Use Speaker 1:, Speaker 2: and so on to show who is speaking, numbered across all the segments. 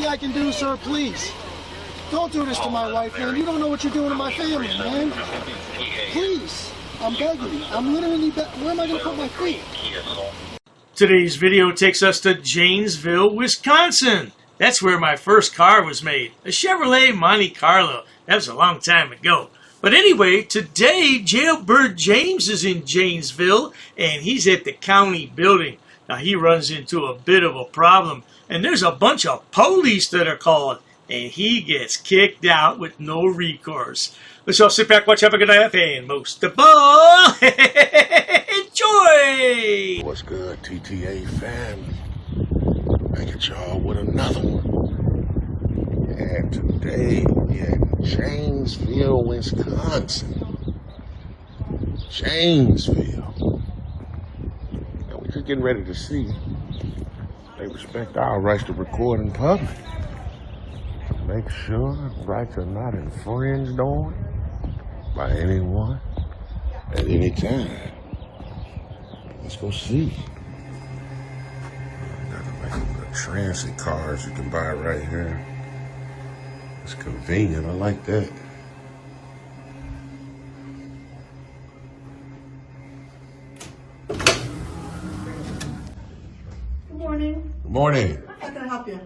Speaker 1: I can do, sir, please. Don't do this to my wife, man. You don't know what you're doing to my family, man. Please. I'm begging you. I'm literally where am I going to put my feet?
Speaker 2: Today's video takes us to Jainsville, Wisconsin. That's where my first car was made. A Chevrolet Monte Carlo. That was a long time ago. But anyway, today Jailbird James is in Jainsville, and he's at the county building. Now, he runs into a bit of a problem, and there's a bunch of police that are called, and he gets kicked out with no recourse. Let's all sit back, watch, have a good laugh, and most of all, enjoy!
Speaker 3: What's good, TTA family? Back at y'all with another one. And today we at Jainsville, Wisconsin. Jainsville. And we're just getting ready to see they respect our rights to record in public. Make sure rights are not infringed on by anyone at any time. Let's go see. Got the transit cars you can buy right here. It's convenient. I like that.
Speaker 4: Good morning.
Speaker 3: Good morning.
Speaker 4: How can I help you?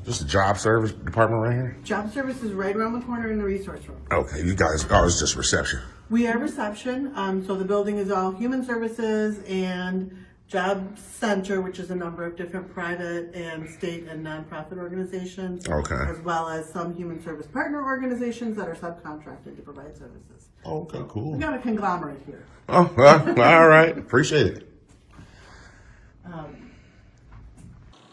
Speaker 3: Just the job service department right here?
Speaker 4: Job service is right around the corner in the resource room.
Speaker 3: Okay, you guys, oh, it's just reception.
Speaker 4: We are reception, so the building is all human services and job center, which is a number of different private and state and nonprofit organizations.
Speaker 3: Okay.
Speaker 4: As well as some human service partner organizations that are subcontracted to provide services.
Speaker 3: Okay, cool.
Speaker 4: We got a conglomerate here.
Speaker 3: Oh, well, all right. Appreciate it.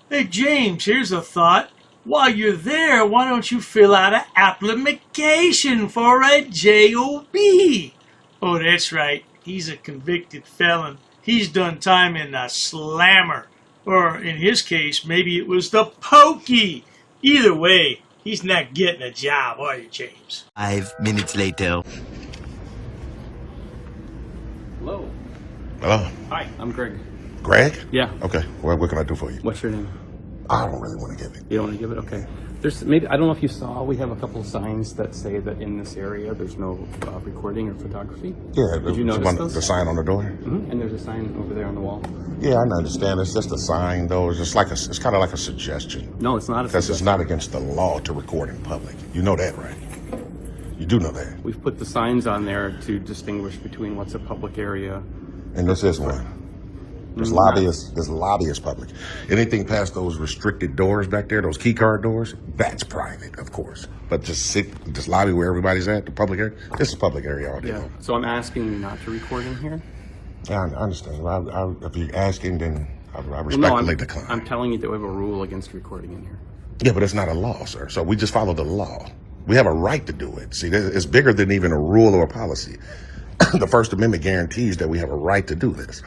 Speaker 2: Hey, James, here's a thought. While you're there, why don't you fill out an application for a JOB? Oh, that's right. He's a convicted felon. He's done time in the slammer. Or, in his case, maybe it was the pokey. Either way, he's not getting a job, are you, James?
Speaker 5: 5 minutes later.
Speaker 6: Hello.
Speaker 3: Hello.
Speaker 6: Hi, I'm Greg.
Speaker 3: Greg?
Speaker 6: Yeah.
Speaker 3: Okay. Well, what can I do for you?
Speaker 6: What's your name?
Speaker 3: I don't really want to give it.
Speaker 6: You don't want to give it? Okay. There's maybe, I don't know if you saw, we have a couple of signs that say that in this area there's no recording or photography.
Speaker 3: Yeah.
Speaker 6: Did you notice those?
Speaker 3: The sign on the door?
Speaker 6: Mm-hmm. And there's a sign over there on the wall.
Speaker 3: Yeah, I understand. It's just a sign, though. It's just like it's kind of like a suggestion.
Speaker 6: No, it's not a
Speaker 3: Because
Speaker 6: suggestion.
Speaker 3: it's not against the law to record in public. You know that, right? You do know that.
Speaker 6: We've put the signs on there to distinguish between what's a public area.
Speaker 3: And this is one. This lobby is public. Anything past those restricted doors back there, those key card doors, that's private, of course. But this lobby where everybody's at, the public area, this is public area all day long.
Speaker 6: So I'm asking you not to record in here?
Speaker 3: Yeah, I understand. If you're asking, then I respectfully decline.
Speaker 6: I'm telling you that we have a rule against recording in here.
Speaker 3: Yeah, but it's not a law, sir. So we just follow the law. We have a right to do it. See, it's bigger than even a rule or a policy. The First Amendment guarantees that we have a right to do this.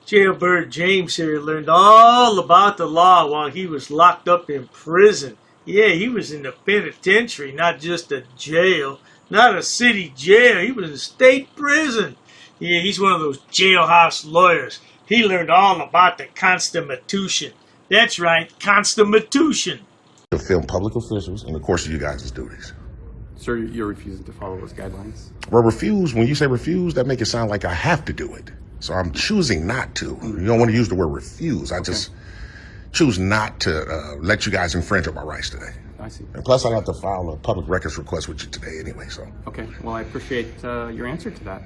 Speaker 2: Jailbird James here learned all about the law while he was locked up in prison. Yeah, he was in the penitentiary, not just a jail, not a city jail. He was in state prison. Yeah, he's one of those jailhouse lawyers. He learned all about the Constitution. That's right, Constitution.
Speaker 3: To film public officials in the course of you guys' duties.
Speaker 6: Sir, you're refusing to follow those guidelines?
Speaker 3: Well, refuse, when you say refuse, that makes it sound like I have to do it. So I'm choosing not to. You don't want to use the word refuse. I just choose not to let you guys infringe on my rights today.
Speaker 6: I see.
Speaker 3: And plus, I have to file a public records request with you today anyway, so.
Speaker 6: Okay, well, I appreciate your answer to that.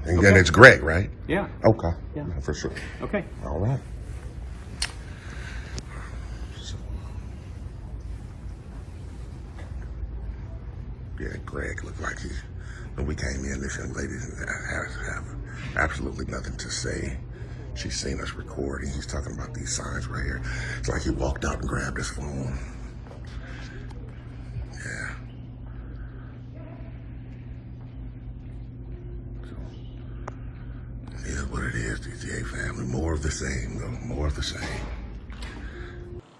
Speaker 3: And then it's Greg, right?
Speaker 6: Yeah.
Speaker 3: Okay.
Speaker 6: Yeah.
Speaker 3: For sure.
Speaker 6: Okay.
Speaker 3: All right. Yeah, Greg looked like when we came in, this young lady has absolutely nothing to say. She's seen us recording. He's talking about these signs right here. It's like he walked out and grabbed his phone. Yeah. So, it is what it is, DTA family. More of the same, though. More of the same.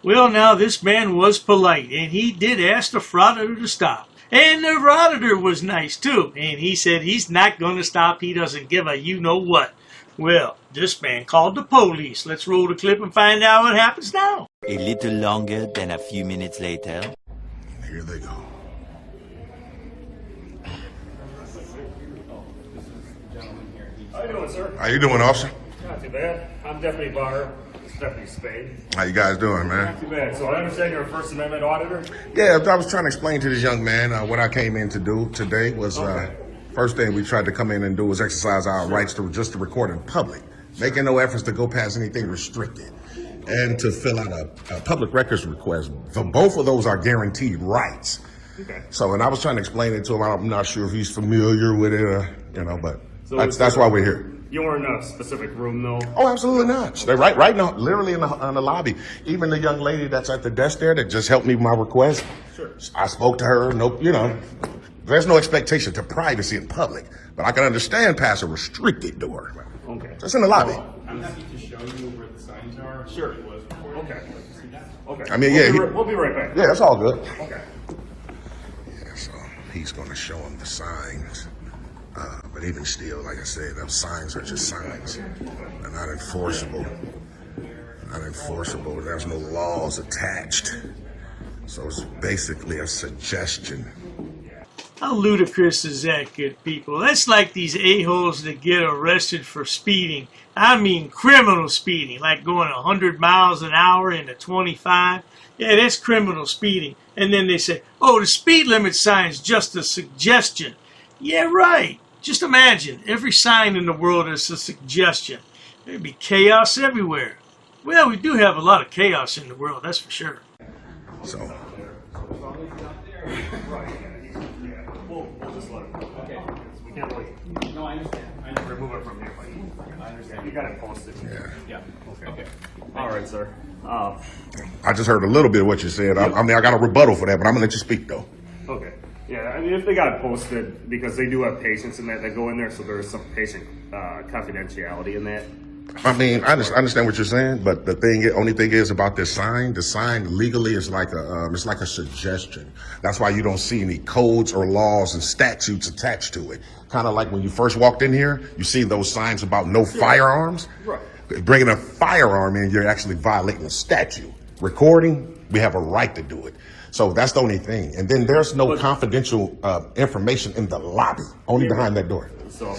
Speaker 2: Well, now, this man was polite, and he did ask the Frauditor to stop. And the Frauditor was nice, too. And he said he's not going to stop. He doesn't give a you-know-what. Well, this man called the police. Let's roll the clip and find out what happens now.
Speaker 5: A little longer than a few minutes later.
Speaker 3: Here they go.
Speaker 7: How you doing, sir?
Speaker 3: How you doing, officer?
Speaker 7: Not too bad. I'm Deputy Barr. This is Deputy Spade.
Speaker 3: How you guys doing, man?
Speaker 7: Not too bad. So I understand you're a First Amendment auditor?
Speaker 3: Yeah, I was trying to explain to this young man what I came in to do today was first thing we tried to come in and do was exercise our rights to just to record in public, making no efforts to go past anything restricted, and to fill out a public records request. For both of those are guaranteed rights.
Speaker 7: Okay.
Speaker 3: So, and I was trying to explain it to him. I'm not sure if he's familiar with it, but
Speaker 7: So
Speaker 3: that's why we're here.
Speaker 7: You weren't in a specific room, though?
Speaker 3: Oh, absolutely not. They're right now, literally in the lobby. Even the young lady that's at the desk there that just helped me with my request.
Speaker 7: Sure.
Speaker 3: I spoke to her. Nope, there's no expectation to privacy in public, but I can understand past a restricted door.
Speaker 7: Okay.
Speaker 3: Just in the lobby.
Speaker 6: I'm happy to show you where the signs are.
Speaker 7: Sure. Okay. Okay.
Speaker 3: I mean, yeah,
Speaker 7: We'll be right back.
Speaker 3: Yeah, that's all good.
Speaker 7: Okay.
Speaker 3: Yeah, so he's going to show him the signs. But even still, like I said, those signs are just signs. They're not enforceable. There's no laws attached. So it's basically a suggestion.
Speaker 2: How ludicrous is that, good people? That's like these a-holes that get arrested for speeding. I mean criminal speeding, like going 100 miles an hour into 25. Yeah, that's criminal speeding. And then they say, oh, the speed limit sign's just a suggestion. Yeah, right. Just imagine, every sign in the world is a suggestion. There'd be chaos everywhere. Well, we do have a lot of chaos in the world, that's for sure.
Speaker 3: So,
Speaker 7: We'll just let it. Okay. We can't wait.
Speaker 6: No, I understand.
Speaker 7: Remove it from here. I understand. You got it posted.
Speaker 3: yeah.
Speaker 7: Okay. All right, sir.
Speaker 3: I just heard a little bit of what you said. I mean, I got a rebuttal for that, but I'm going to let you speak, though.
Speaker 7: Okay. Yeah, I mean, if they got it posted, because they do have patients in that go in there, so there's some patient confidentiality in that.
Speaker 3: I mean, I understand what you're saying, but the only thing is about this sign. The sign legally is like a suggestion. That's why you don't see any codes or laws and statutes attached to it. Kind of like when you first walked in here, you see those signs about no firearms.
Speaker 7: Right.
Speaker 3: Bringing a firearm in, you're actually violating a statute. Recording, we have a right to do it. So that's the only thing. And then there's no confidential information in the lobby, only behind that door.
Speaker 7: So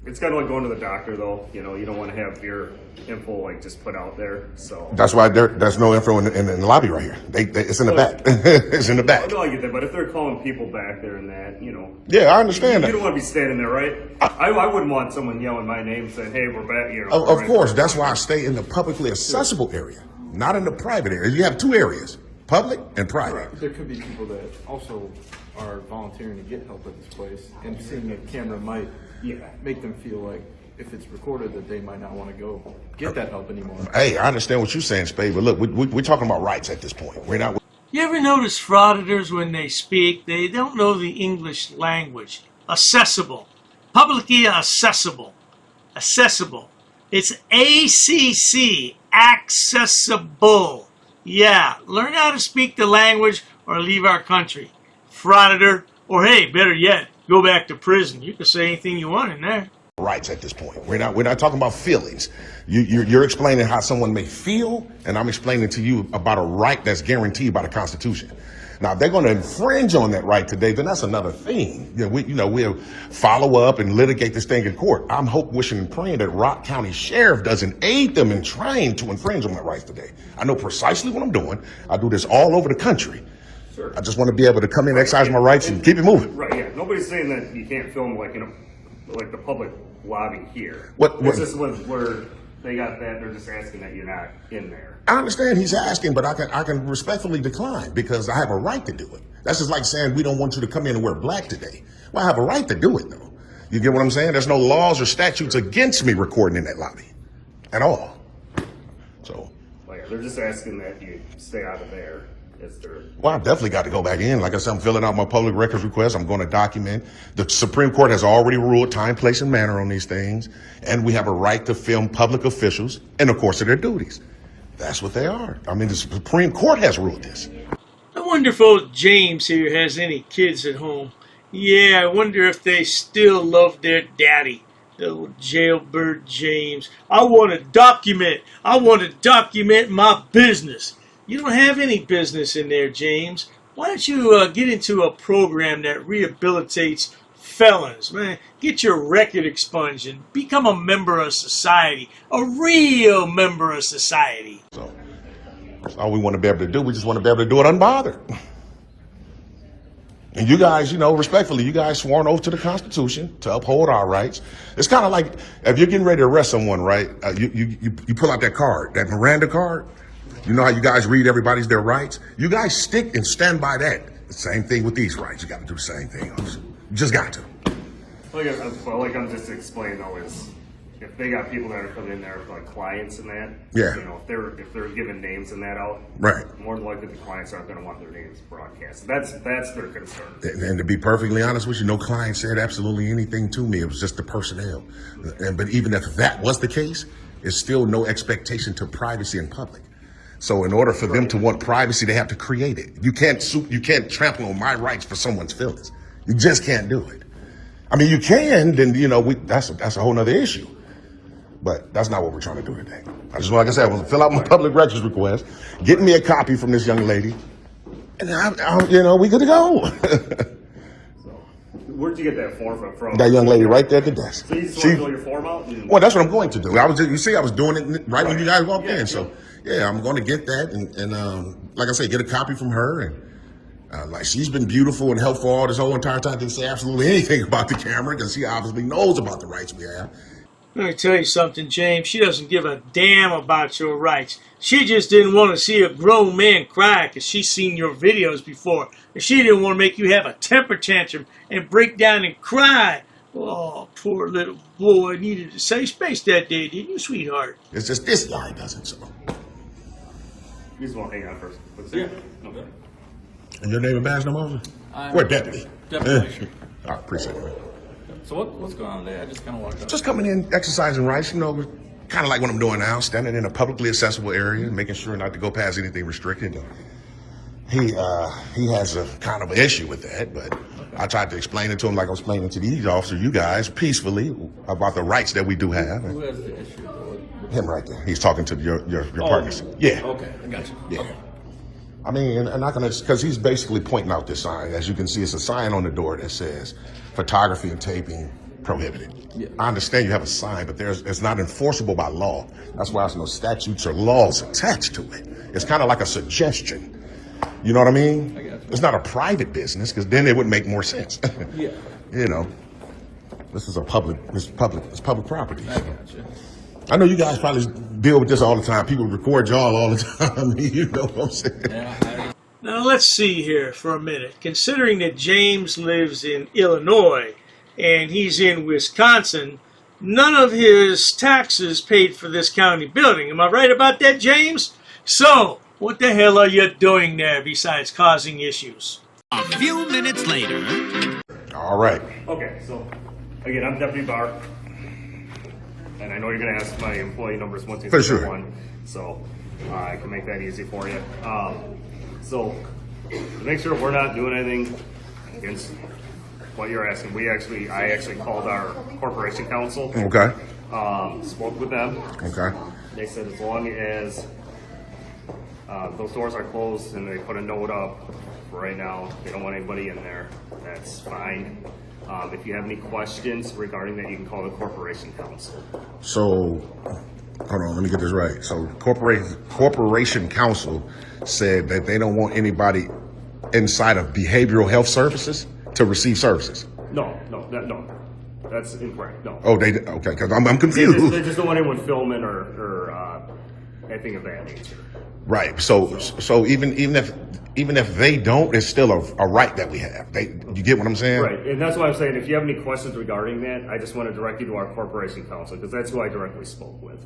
Speaker 7: it's kind of like going to the doctor, though. You don't want to have your info just put out there. So
Speaker 3: that's why there's no info in the lobby right here. It's in the back. It's in the back.
Speaker 7: No, I get that. But if they're calling people back there and that,
Speaker 3: Yeah, I understand that.
Speaker 7: You don't want to be standing there, right? I wouldn't want someone yelling my name saying, "Hey, we're back."
Speaker 3: Of course, that's why I stay in the publicly accessible area, not in the private area. You have two areas. Public and private.
Speaker 8: There could be people that also are volunteering to get help at this place, and seeing a camera might make them feel like if it's recorded that they might not want to go get that help anymore.
Speaker 3: Hey, I understand what you're saying, Spade, but look, we're talking about rights at this point. We're not.
Speaker 2: You ever notice frauditors when they speak, they don't know the English language? Accessible. Publicly accessible. Accessible. It's ACC. Accessible. Yeah, learn how to speak the language or leave our country. Frauditor, or hey, better yet, go back to prison. You can say anything you want in there.
Speaker 3: Rights at this point. We're not talking about feelings. You're explaining how someone may feel, and I'm explaining to you about a right that's guaranteed by the Constitution. Now, if they're going to infringe on that right today, then that's another thing. We'll follow up and litigate this thing in court. I'm wishing and praying that Rock County Sheriff doesn't aid them in trying to infringe on that right today. I know precisely what I'm doing. I do this all over the country.
Speaker 7: Sure.
Speaker 3: I just want to be able to come in, exercise my rights, and keep it moving.
Speaker 7: Right. Yeah. Nobody's saying that you can't film like the public lobby here.
Speaker 3: What?
Speaker 7: This where they got that. They're just asking that you're not in there.
Speaker 3: I understand he's asking, but I can respectfully decline because I have a right to do it. That's just like saying we don't want you to come in and wear black today. Well, I have a right to do it, though. You get what I'm saying? There's no laws or statutes against me recording in that lobby at all. So.
Speaker 7: They're just asking that you stay out of there.
Speaker 3: Well, I've definitely got to go back in. Like I said, I'm filling out my public records request. I'm going to document. The Supreme Court has already ruled time, place, and manner on these things. And we have a right to film public officials in the course of their duties. That's what they are. I mean, the Supreme Court has ruled this.
Speaker 2: I wonder if old James here has any kids at home. Yeah, I wonder if they still love their daddy. The old Jailbird James. I want to document my business. You don't have any business in there, James. Why don't you get into a program that rehabilitates felons, man? Get your record expunged and become a member of society, a real member of society.
Speaker 3: So that's all we want to be able to do. We just want to be able to do it unbothered. And you guys, you know, respectfully, you guys swore an oath to the Constitution to uphold our rights. It's kind of like if you're getting ready to arrest someone, right? You pull out that card, that Miranda card. You know how you guys read everybody's their rights? You guys stick and stand by that. The same thing with these rights. You got to do the same thing, officer. You just got to.
Speaker 7: Like I'm just explaining though is if they got people that are coming in there like clients and that,
Speaker 3: Yeah.
Speaker 7: you know, if they're giving names and that out,
Speaker 3: Right.
Speaker 7: more than likely the clients aren't going to want their names broadcast. That's their concern.
Speaker 3: And to be perfectly honest with you, no client said absolutely anything to me. It was just the personnel. But even if that was the case, it's still no expectation to privacy in public. So in order for them to want privacy, they have to create it. You can't trample on my rights for someone's feelings. You just can't do it. I mean, you can, then, you know, that's a whole nother issue. But that's not what we're trying to do today. Like I said, I want to fill out my public records request, get me a copy from this young lady, and we good to go.
Speaker 7: Where'd you get that form from?
Speaker 3: That young lady right there at the desk.
Speaker 7: So you just want to fill your form out?
Speaker 3: Well, that's what I'm going to do. I was doing it right when you guys walked in. So, yeah, I'm going to get that and like I said, get a copy from her. And like she's been beautiful and helpful all this whole entire time. Didn't say absolutely anything about the camera because she obviously knows about the rights we have.
Speaker 2: Let me tell you something, James. She doesn't give a damn about your rights. She just didn't want to see a grown man cry because she's seen your videos before. And she didn't want to make you have a temper tantrum and break down and cry. Oh, poor little boy needed a safe space that day, didn't you, sweetheart?
Speaker 3: It's just this guy doesn't, so.
Speaker 7: You just want to hang on first. Yeah. Okay.
Speaker 3: And your name and badge number? We're deputy.
Speaker 8: Deputy.
Speaker 3: I appreciate it, man.
Speaker 8: So what's going on today? I just kind of walked up.
Speaker 3: Just coming in, exercising rights, kind of like what I'm doing now, standing in a publicly accessible area, making sure not to go past anything restricted. He has a kind of an issue with that, but I tried to explain it to him like I was explaining to these officers, you guys, peacefully, about the rights that we do have.
Speaker 8: Who has the issue?
Speaker 3: Him right there. He's talking to your partners. Yeah.
Speaker 8: Okay, I got you.
Speaker 3: Yeah.
Speaker 8: Okay.
Speaker 3: I mean, and not gonna, because he's basically pointing out this sign. As you can see, it's a sign on the door that says photography and taping prohibited.
Speaker 8: Yeah.
Speaker 3: I understand you have a sign, but it's not enforceable by law. That's why there's no statutes or laws attached to it. It's kind of like a suggestion. You know what I mean?
Speaker 8: I got you.
Speaker 3: It's not a private business, because then it would make more sense.
Speaker 8: Yeah.
Speaker 3: You know, this is it's public property.
Speaker 8: I got you.
Speaker 3: I know you guys probably deal with this all the time. People record y'all all the time. You know what I'm saying?
Speaker 8: Yeah.
Speaker 2: Now let's see here for a minute. Considering that James lives in Illinois and he's in Wisconsin, none of his taxes paid for this county building. Am I right about that, James? So, what the hell are you doing there besides causing issues?
Speaker 5: A few minutes later.
Speaker 3: All right.
Speaker 7: Okay, so again, I'm Deputy Barr. And I know you're going to ask my employee numbers 1, 2, 3,
Speaker 3: For sure.
Speaker 7: 1, so I can make that easy for you. So to make sure we're not doing anything against what you're asking, I actually called our corporation counsel.
Speaker 3: Okay.
Speaker 7: Spoke with them.
Speaker 3: Okay.
Speaker 7: They said as long as those doors are closed and they put a note up for right now, they don't want anybody in there, that's fine. If you have any questions regarding that, you can call the corporation counsel.
Speaker 3: So, hold on, let me get this right. So, corporation counsel said that they don't want anybody inside of behavioral health services to receive services.
Speaker 7: No, that's incorrect. No.
Speaker 3: Oh, okay, because I'm confused.
Speaker 7: They just don't want anyone filming or anything of that nature.
Speaker 3: Right. So even if they don't, it's still a right that we have. You get what I'm saying?
Speaker 7: Right, and that's why I'm saying if you have any questions regarding that, I just want to direct you to our corporation counsel because that's who I directly spoke with.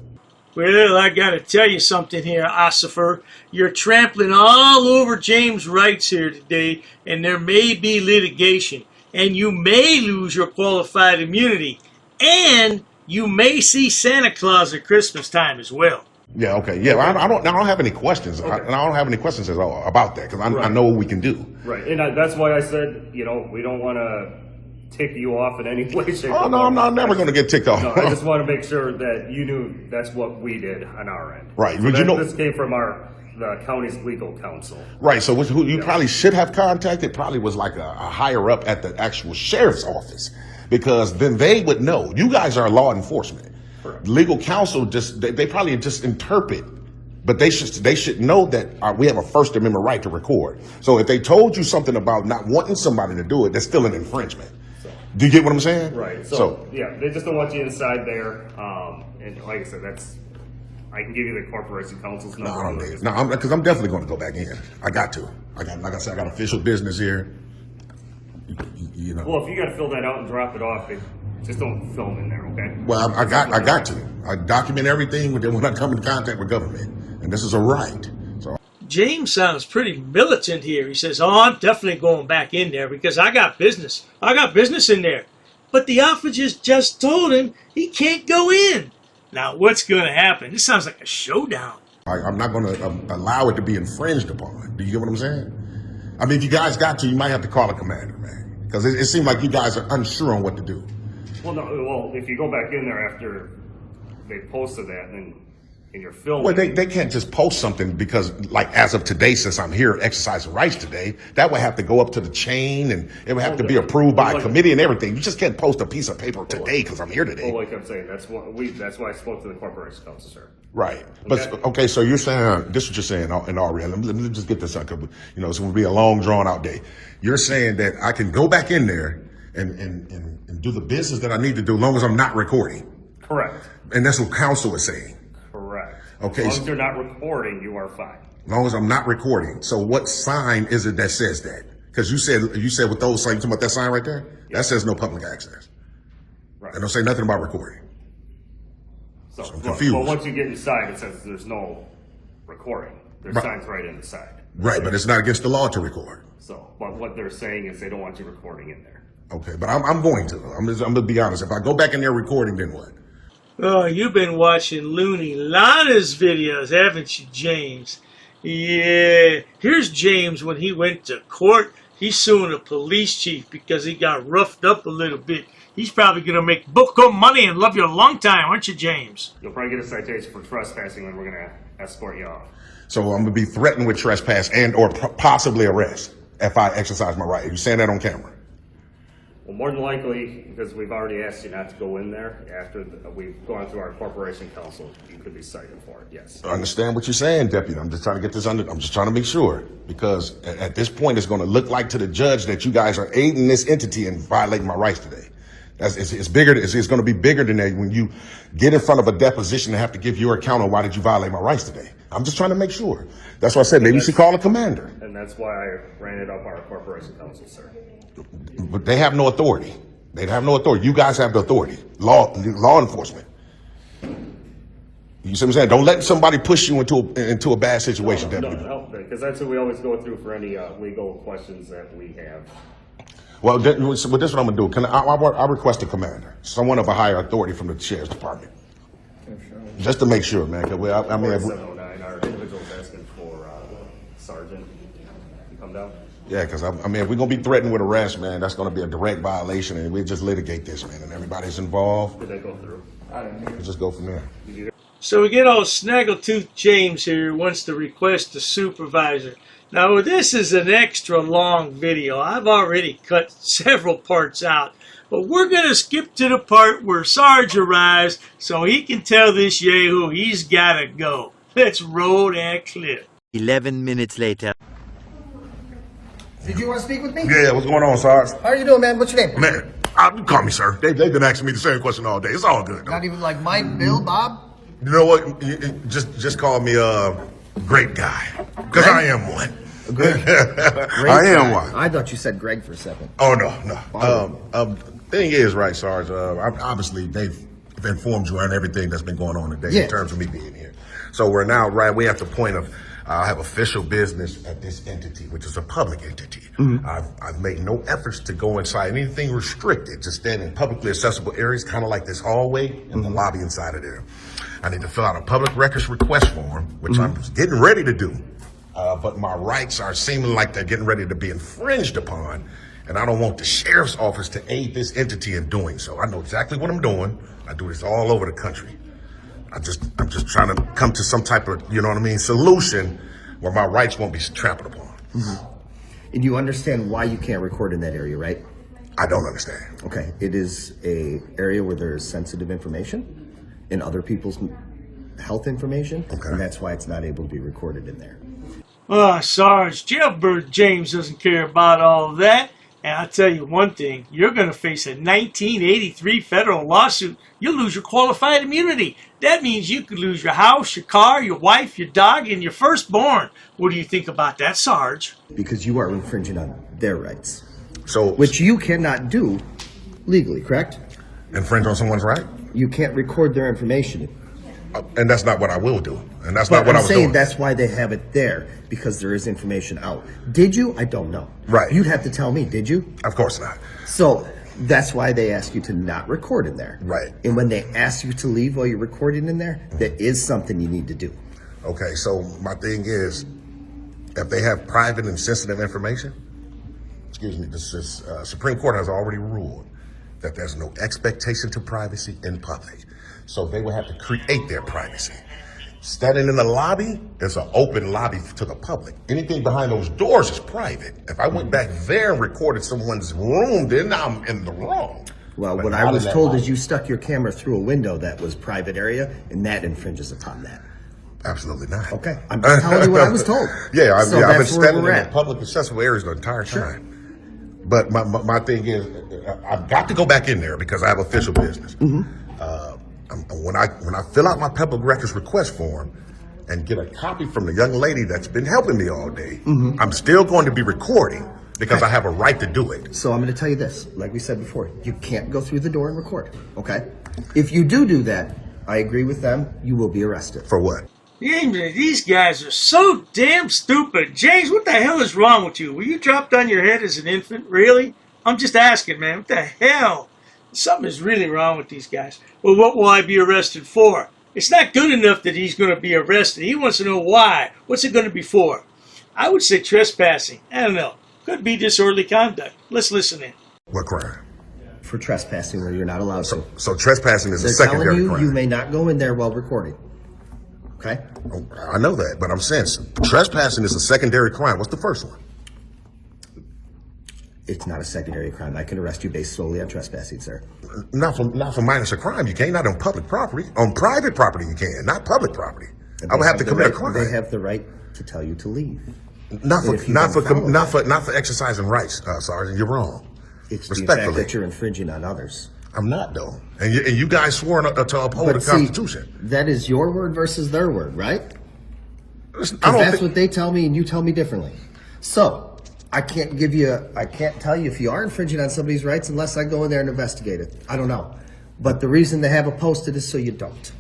Speaker 2: Well, I gotta tell you something here, Ossifer. You're trampling all over James' rights here today, and there may be litigation, and you may lose your qualified immunity, and you may see Santa Claus at Christmas time as well.
Speaker 3: Yeah. Okay. Yeah. I don't have any questions. Okay. I don't have any questions at all about that because I know what we can do.
Speaker 7: Right, and that's why I said we don't want to tick you off in any way, shape,
Speaker 3: Oh no, I'm never going to get ticked off.
Speaker 7: No, I just want to make sure that you knew that's what we did on our end.
Speaker 3: Right.
Speaker 7: So
Speaker 3: You know,
Speaker 7: this came from our The county's legal counsel.
Speaker 3: Right, so who you probably should have contacted probably was like a higher up at the actual sheriff's office, because then they would know. You guys are law enforcement.
Speaker 7: Correct.
Speaker 3: Legal counsel they probably just interpret, but they should know that we have a First Amendment right to record. So if they told you something about not wanting somebody to do it, that's still an infringement. Do you get what I'm saying?
Speaker 7: Right. So yeah, they just don't want you inside there. And like I said, I can give you the corporation counsel's number.
Speaker 3: Because I'm definitely going to go back in. I got to. Like I said, I got official business here. You know.
Speaker 7: Well, if you got to fill that out and drop it off, just don't film in there, okay?
Speaker 3: Well, I got to. I document everything when I come in contact with government, and this is a right. So
Speaker 2: James sounds pretty militant here. He says, "Oh, I'm definitely going back in there because I got business. I got business in there." But the officers just told him he can't go in. Now, what's going to happen? This sounds like a showdown.
Speaker 3: I'm not going to allow it to be infringed upon. Do you get what I'm saying? I mean, if you guys got to, you might have to call a commander, man, because it seemed like you guys are unsure on what to do.
Speaker 7: Well, no. Well, if you go back in there after they posted that, and you're filming.
Speaker 3: Well, they can't just post something because, like, as of today, since I'm here exercising rights today, that would have to go up to the chain, and it would have to be approved by a committee and everything. You just can't post a piece of paper today because I'm here today.
Speaker 7: Well, like I'm saying, that's why I spoke to the corporation counsel, sir.
Speaker 3: Right. But okay, so you're saying this is what you're saying in all reality. Let me just get this out, because it's going to be a long, drawn out day. You're saying that I can go back in there and do the business that I need to do, as long as I'm not recording.
Speaker 7: Correct.
Speaker 3: And that's what counsel is saying.
Speaker 7: Correct.
Speaker 3: Okay.
Speaker 7: As long as you're not recording, you are fine.
Speaker 3: As long as I'm not recording. So what sign is it that says that? Because you said with those signs, you talking about that sign right there? Yeah. That says no public access.
Speaker 7: Right.
Speaker 3: It don't say nothing about recording.
Speaker 7: So
Speaker 3: I'm confused.
Speaker 7: But once you get inside, it says there's no recording. There's signs right inside.
Speaker 3: Right, but it's not against the law to record.
Speaker 7: So, but what they're saying is they don't want you recording in there.
Speaker 3: Okay, but I'm going to. I'm going to be honest. If I go back in there recording, then what?
Speaker 2: Oh, you've been watching Looney Lana's videos, haven't you, James? Yeah. Here's James when he went to court. He's suing a police chief because he got roughed up a little bit. He's probably going to make buku money and love you a long time, aren't you, James?
Speaker 7: You'll probably get a citation for trespassing when we're going to escort you off.
Speaker 3: So I'm going to be threatened with trespass and or possibly arrest if I exercise my right. Are you saying that on camera?
Speaker 7: Well, more than likely, because we've already asked you not to go in there after we've gone through our corporation counsel, you could be cited for it, yes.
Speaker 3: I understand what you're saying, Deputy. I'm just trying to get this under. I'm just trying to make sure, because at this point, it's going to look like to the judge that you guys are aiding this entity and violating my rights today. It's bigger. It's going to be bigger than that when you get in front of a deposition and have to give your account on why did you violate my rights today. I'm just trying to make sure. That's why I said maybe you should call a commander.
Speaker 7: And that's why I ran it up our corporation counsel, sir.
Speaker 3: But they have no authority. They have no authority. You guys have the authority. Law enforcement. You see what I'm saying? Don't let somebody push you into a bad situation, Deputy.
Speaker 7: No, because that's what we always go through for any legal questions that we have.
Speaker 3: Well, this is what I'm going to do. I request a commander, someone of a higher authority from the sheriff's department. Just to make sure, man.
Speaker 7: 709, our individual is asking for sergeant to come down.
Speaker 3: Yeah, because if we're going to be threatened with arrest, man, that's going to be a direct violation, and we just litigate this, man, and everybody's involved.
Speaker 7: Did they go through? I don't know.
Speaker 3: We'll just go from there.
Speaker 2: So we get all snaggletooth James here who wants to request a supervisor. Now this is an extra long video. I've already cut several parts out. But we're going to skip to the part where Sarge arrives so he can tell this yahoo he's got to go. Let's roll that clip.
Speaker 5: 11 minutes later.
Speaker 9: Did you want to speak with me?
Speaker 3: Yeah, what's going on, Sarge?
Speaker 9: How are you doing, man? What's your name?
Speaker 3: Man, you call me sir. They've been asking me the same question all day. It's all good, though.
Speaker 9: Not even like Mike, Bill, Bob?
Speaker 3: You know what? Just call me great guy, because I am one.
Speaker 9: Great
Speaker 3: I am one.
Speaker 9: I thought you said Greg for a second.
Speaker 3: Oh, no. Thing is, right, Sarge, obviously they've informed you on everything that's been going on today in terms of me being here. So we're now, we're at the point of have official business at this entity, which is a public entity. Mm-hmm. I've made no efforts to go inside anything restricted, just stand in publicly accessible areas, kind of like this hallway and the lobby inside of there. I need to fill out a public records request form, which I'm getting ready to do. But my rights are seeming like they're getting ready to be infringed upon. And I don't want the sheriff's office to aid this entity in doing so. I know exactly what I'm doing. I do this all over the country. I'm just trying to come to some type of, solution where my rights won't be trampled upon.
Speaker 9: And you understand why you can't record in that area, right?
Speaker 3: I don't understand.
Speaker 9: Okay, it is a area where there is sensitive information and other people's health information, and that's why it's not able to be recorded in there.
Speaker 2: Oh, Sarge, Jailbird James doesn't care about all of that. And I'll tell you one thing, you're going to face a 1983 federal lawsuit. You'll lose your qualified immunity. That means you could lose your house, your car, your wife, your dog, and your firstborn. What do you think about that, Sarge?
Speaker 9: Because you are infringing on their rights.
Speaker 3: So,
Speaker 9: which you cannot do legally, correct?
Speaker 3: Infringe on someone's right?
Speaker 9: You can't record their information.
Speaker 3: And that's not what I will do. And that's not what I was doing.
Speaker 9: That's why they have it there, because there is information out. Did you? I don't know.
Speaker 3: Right.
Speaker 9: You'd have to tell me, did you?
Speaker 3: Of course not.
Speaker 9: So that's why they ask you to not record in there.
Speaker 3: Right.
Speaker 9: And when they ask you to leave while you're recording in there, that is something you need to do.
Speaker 3: Okay, so my thing is, if they have private and sensitive information, excuse me, the Supreme Court has already ruled that there's no expectation to privacy in public. So they will have to create their privacy. Standing in the lobby is an open lobby to the public. Anything behind those doors is private. If I went back there and recorded someone's room, then I'm in the wrong.
Speaker 9: Well,
Speaker 3: But
Speaker 9: what I
Speaker 3: not
Speaker 9: was
Speaker 3: in that
Speaker 9: told
Speaker 3: lobby.
Speaker 9: is you stuck your camera through a window that was private area, and that infringes upon that.
Speaker 3: Absolutely not.
Speaker 9: Okay, I'm just telling you what I was told.
Speaker 3: Yeah, I've been
Speaker 9: that's where
Speaker 3: standing
Speaker 9: we're
Speaker 3: in
Speaker 9: at.
Speaker 3: the public accessible areas the entire time. But my thing is, I've got to go back in there because I have official business. When I fill out my public records request form and get a copy from the young lady that's been helping me all day, I'm still going to be recording because I have a right to do it.
Speaker 9: So I'm going to tell you this, like we said before, you can't go through the door and record, okay? If you do that, I agree with them, you will be arrested.
Speaker 3: For what?
Speaker 2: James, these guys are so damn stupid. James, what the hell is wrong with you? Were you dropped on your head as an infant? Really? I'm just asking, man. What the hell? Something is really wrong with these guys. Well, what will I be arrested for? It's not good enough that he's going to be arrested. He wants to know why. What's it going to be for? I would say trespassing. I don't know. Could be disorderly conduct. Let's listen in.
Speaker 3: What crime?
Speaker 9: For trespassing where you're not allowed to.
Speaker 3: So trespassing is a
Speaker 9: They're
Speaker 3: secondary
Speaker 9: telling you
Speaker 3: crime.
Speaker 9: you may not go in there while recording. Okay?
Speaker 3: I know that, but I'm saying trespassing is a secondary crime. What's the first one?
Speaker 9: It's not a secondary crime. I can arrest you based solely on trespassing, sir.
Speaker 3: Not for minus a crime. You can't. Not on public property. On private property, you can. Not public property. I would have to commit a crime.
Speaker 9: They have the right to tell you to leave.
Speaker 3: Not for exercising rights, Sergeant. You're wrong.
Speaker 9: It's the fact that you're infringing on others.
Speaker 3: I'm not though, and you guys swore to uphold the Constitution.
Speaker 9: That is your word versus their word, right?
Speaker 3: Because
Speaker 9: that's what they tell me, and you tell me differently. So I can't tell you if you are infringing on somebody's rights unless I go in there and investigate it. I don't know, but the reason they have it posted is so you don't.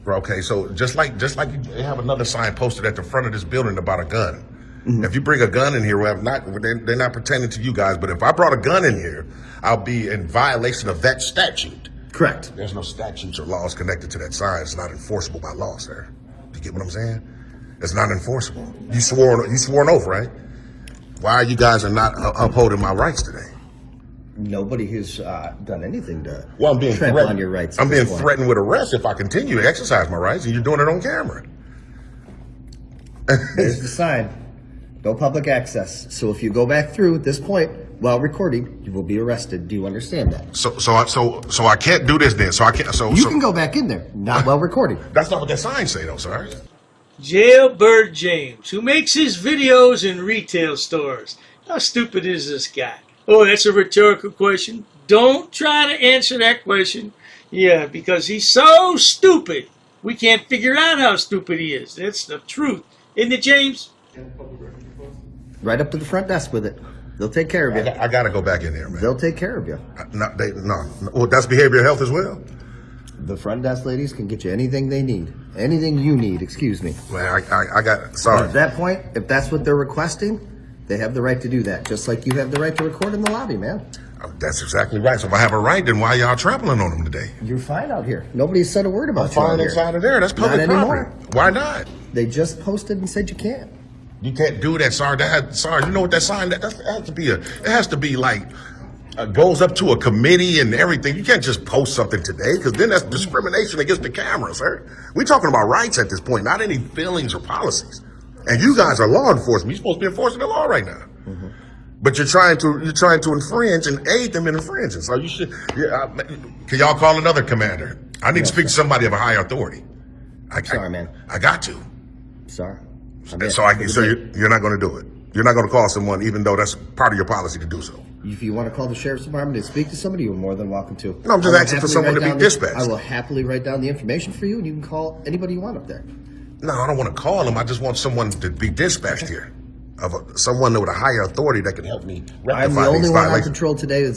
Speaker 3: Okay, so just like they have another sign posted at the front of this building about a gun. If you bring a gun in here, they're not pertaining to you guys, but if I brought a gun in here, I'll be in violation of that statute.
Speaker 9: Correct.
Speaker 3: There's no statutes or laws connected to that sign. It's not enforceable by law, sir. You get what I'm saying? It's not enforceable. You swore an oath, right? Why you guys are not upholding my rights today?
Speaker 9: Nobody has done anything to
Speaker 3: I'm being
Speaker 9: trample
Speaker 3: threatened
Speaker 9: on your rights.
Speaker 3: I'm being threatened with arrest if I continue to exercise my rights, and you're doing it on camera.
Speaker 9: There's the sign. No public access. So if you go back through at this point while recording, you will be arrested. Do you understand that?
Speaker 3: So I can't do this then. So I can't.
Speaker 9: You can go back in there, not while recording.
Speaker 3: That's not what that sign say, though, sir.
Speaker 2: Jailbird James, who makes his videos in retail stores. How stupid is this guy? Oh, that's a rhetorical question. Don't try to answer that question. Yeah, because he's so stupid. We can't figure out how stupid he is. That's the truth. Isn't it, James?
Speaker 9: Right up to the front desk with it. They'll take care of you.
Speaker 3: I got to go back in there, man.
Speaker 9: They'll take care of you.
Speaker 3: No. Well, that's behavioral health as well?
Speaker 9: The front desk ladies can get you anything they need. Anything you need, excuse me.
Speaker 3: Man, I got, sorry.
Speaker 9: At that point, if that's what they're requesting, they have the right to do that. Just like you have the right to record in the lobby, man.
Speaker 3: That's exactly right. So if I have a right, then why y'all trampling on them today?
Speaker 9: You're fine out here. Nobody said a word about you out
Speaker 3: Fine
Speaker 9: here.
Speaker 3: inside of there. That's public
Speaker 9: Not
Speaker 3: property.
Speaker 9: anymore.
Speaker 3: Why not?
Speaker 9: They just posted and said you can't.
Speaker 3: You can't do that, sorry. Sorry, you know what that sign? That has to be like goes up to a committee and everything. You can't just post something today because then that's discrimination against the camera, sir. We're talking about rights at this point, not any feelings or policies. And you guys are law enforcement. You're supposed to be enforcing the law right now. But you're trying to infringe and aid them in infringing. So you should. Can y'all call another commander? I need to speak to somebody of a higher authority.
Speaker 9: Sorry, man.
Speaker 3: I got to.
Speaker 9: Sorry.
Speaker 3: So you're not going to do it. You're not going to call someone, even though that's part of your policy to do so.
Speaker 9: If you want to call the sheriff's department to speak to somebody, you're more than welcome to.
Speaker 3: No, I'm just asking for someone to be dispatched.
Speaker 9: I will happily write down the information for you, and you can call anybody you want up there.
Speaker 3: No, I don't want to call them. I just want someone to be dispatched here. Someone with a higher authority that can help me rectify
Speaker 9: I'm the only
Speaker 3: these
Speaker 9: one on
Speaker 3: violations.
Speaker 9: control today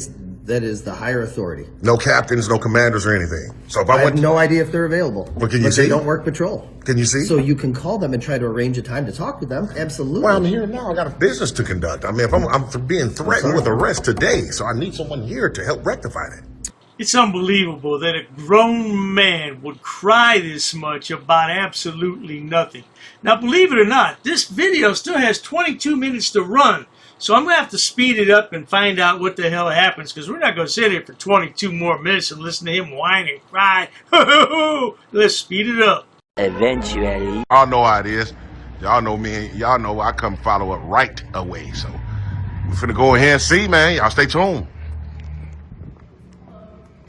Speaker 9: that is the higher authority.
Speaker 3: No captains, no commanders or anything. So if
Speaker 9: I
Speaker 3: I went,
Speaker 9: have no idea if they're available.
Speaker 3: Well, can you
Speaker 9: but
Speaker 3: see?
Speaker 9: They don't work patrol.
Speaker 3: Can you see?
Speaker 9: So you can call them and try to arrange a time to talk with them. Absolutely.
Speaker 3: Well, I'm here now. I got a business to conduct. I mean, if I'm being threatened with arrest today, so I need someone here to help rectify that.
Speaker 2: It's unbelievable that a grown man would cry this much about absolutely nothing. Now, believe it or not, this video still has 22 minutes to run. So I'm going to have to speed it up and find out what the hell happens, because we're not going to sit here for 22 more minutes and listen to him whine and cry. Let's speed it up.
Speaker 10: Eventually.
Speaker 3: Y'all know how it is. Y'all know me. Y'all know I come follow up right away. So we're finna go ahead and see, man. Y'all stay tuned.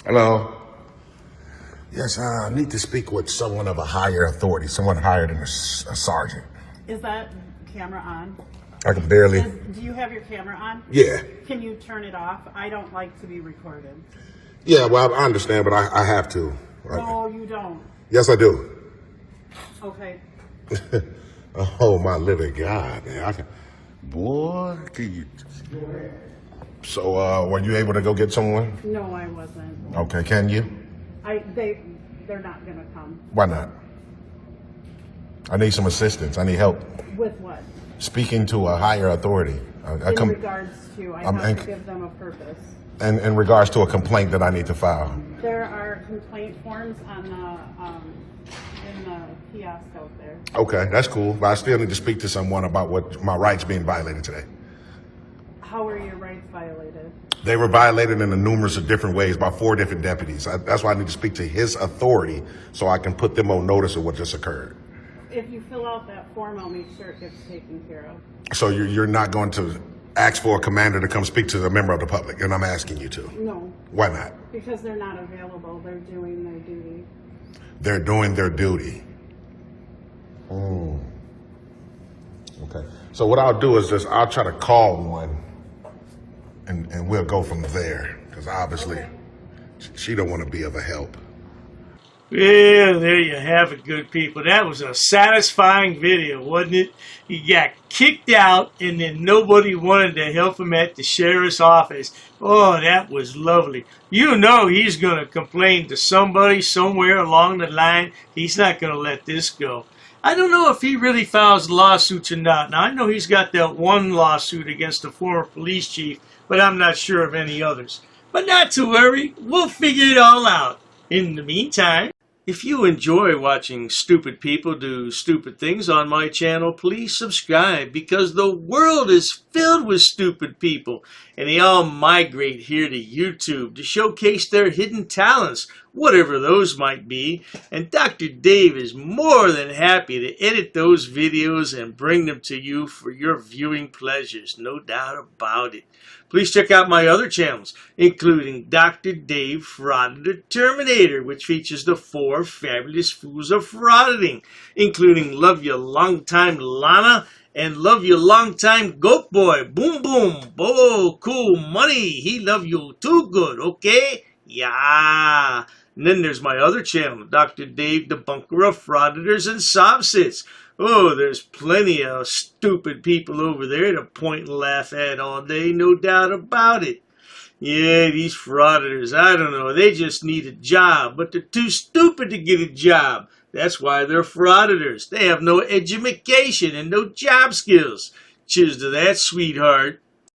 Speaker 3: Hello. Yes, I need to speak with someone of a higher authority, someone higher than a sergeant.
Speaker 11: Is that camera on?
Speaker 3: I can barely.
Speaker 11: Do you have your camera on?
Speaker 3: Yeah.
Speaker 11: Can you turn it off? I don't like to be recorded.
Speaker 3: Yeah, well, I understand, but I have to.
Speaker 11: No, you don't.
Speaker 3: Yes, I do.
Speaker 11: Okay.
Speaker 3: Oh, my living God, man. Boy, can you... So, were you able to go get someone?
Speaker 11: No, I wasn't.
Speaker 3: Okay, can you?
Speaker 11: They're not gonna come.
Speaker 3: Why not? I need some assistance. I need help.
Speaker 11: With what?
Speaker 3: Speaking to a higher authority.
Speaker 11: In regards to, I have to give them a purpose.
Speaker 3: And in regards to a complaint that I need to file.
Speaker 11: There are complaint forms on in the kiosk out there.
Speaker 3: Okay, that's cool. But I still need to speak to someone about what my rights being violated today.
Speaker 11: How are your rights violated?
Speaker 3: They were violated in a numerous of different ways by 4 different deputies. That's why I need to speak to his authority so I can put them on notice of what just occurred.
Speaker 11: If you fill out that form, I'll make sure it gets taken care of.
Speaker 3: So you're not going to ask for a commander to come speak to a member of the public, and I'm asking you to?
Speaker 11: No.
Speaker 3: Why not?
Speaker 11: Because they're not available. They're doing their duty.
Speaker 3: They're doing their duty. Okay. So what I'll do is I'll try to call one, and we'll go from there. Because obviously, she don't want to be of a help.
Speaker 2: Yeah, there you have it, good people. That was a satisfying video, wasn't it? He got kicked out, and then nobody wanted to help him at the sheriff's office. Oh, that was lovely. You know he's going to complain to somebody somewhere along the line. He's not going to let this go. I don't know if he really files lawsuits or not. Now, I know he's got that one lawsuit against the former police chief, but I'm not sure of any others. But not to worry, we'll figure it all out. In the meantime, if you enjoy watching stupid people do stupid things on my channel, please subscribe, because the world is filled with stupid people, and they all migrate here to YouTube to showcase their hidden talents, whatever those might be, and Dr. Dave is more than happy to edit those videos and bring them to you for your viewing pleasures, no doubt about it. Please check out my other channels, including Dr. Dave Frauditor Terminator, which features the 4 fabulous fools of frauditing, including Love You Long Time Lana and Love You Long Time Goat Boy. Boom boom. Oh, cool money. He love you too good, okay? Yeah. And then there's my other channel, Dr. Dave, Debunker of Frauditors and Sobsits. Oh, there's plenty of stupid people over there to point and laugh at all day, no doubt about it. Yeah, these frauditors, I don't know, they just need a job, but they're too stupid to get a job. That's why they're frauditors. They have no education and no job skills. Cheers to that, sweetheart.